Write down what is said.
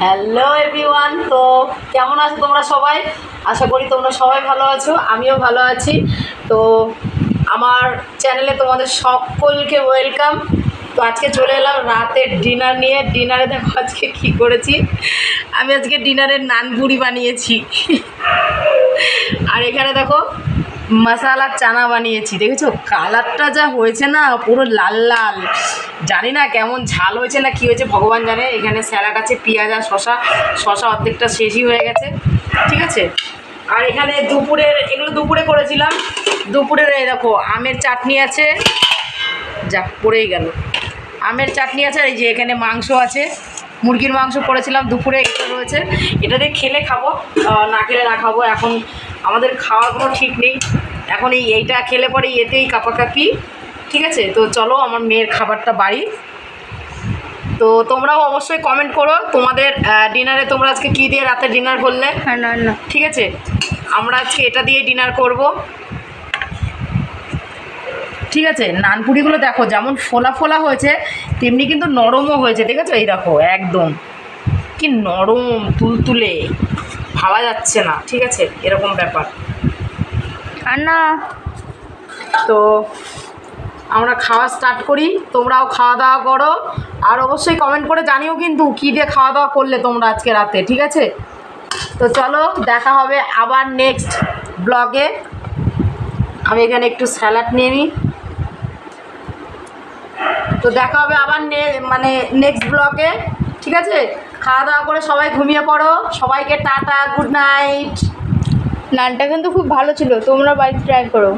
Hello everyone, তো কেমন আছো তোমরা সবাই? আশা করি তোমরা সবাই ভালো আছো, আমিও ভালো আছি। তো আমার চ্যানেলে তোমাদের সকলকে ওয়েলকাম। তো আজকে চলে এলাম রাতের ডিনার নিয়ে। ডিনারে দেখো আজকে কী করেছি। আমি আজকে ডিনারের নানপুরি বানিয়েছি আর এখানে দেখো মশালা চানা বানিয়েছি। দেখেছো কালারটা যা হয়েছে না, পুরো লাল লাল। জানি না কেমন ঝাল হয়েছে না কি হয়েছে, ভগবান জানে। এখানে স্যালাড আছে, পেঁয়াজ আর শশা অর্ধেকটা শেষই হয়ে গেছে, ঠিক আছে। আর এখানে এগুলো দুপুরে করেছিলাম। দুপুরের এই দেখো আমের চাটনি আছে, যা পড়েই গেল। আমের চাটনি আছে, আর এই যে এখানে মাংস আছে, মুরগির মাংস করেছিলাম দুপুরে, এটা রয়েছে। এটা দিয়ে খেলে খাবো, না খেলে না খাবো। এখন আমাদের খাওয়ার কোনো ঠিক নেই। এখন এইটা খেলে পরে এতেই কাঁপাকাঁপি, ঠিক আছে। তো চলো আমার মেয়ের খাবারটা বাড়ি। তো তোমরাও অবশ্যই কমেন্ট করো তোমাদের ডিনারে তোমরা আজকে কী দিয়ে রাতে ডিনার করলে। না ঠিক আছে, আমরা আজকে এটা দিয়ে ডিনার করব, ঠিক আছে। নানপুরিগুলো দেখো যেমন ফোলা ফোলা হয়েছে, তেমনি কিন্তু নরমও হয়েছে, দেখেছো? এই দেখো একদম কি নরম তুলতুলে, ভাবা যাচ্ছে না, ঠিক আছে, এরকম ব্যাপার। আর না, তো আমরা খাওয়া স্টার্ট করি, তোমরাও খাওয়া দাওয়া করো। আর অবশ্যই কমেন্ট করে জানিও কিন্তু কী দিয়ে খাওয়া দাওয়া করলে তোমরা আজকে রাতে, ঠিক আছে। তো চলো দেখা হবে আবার নেক্সট ব্লগে। আমি এখানে একটু স্যালাড নিয়ে নিই। তো দেখা হবে আবার নেক্সট ব্লগে, ঠিক আছে। খাওয়া দাওয়া করে সবাই ঘুমিয়ে পড়ো। সবাইকে টাটা, গুড নাইট। নানটা কিন্তু খুব ভালো ছিল, তোমরা বাড়িতে ট্রাই করো।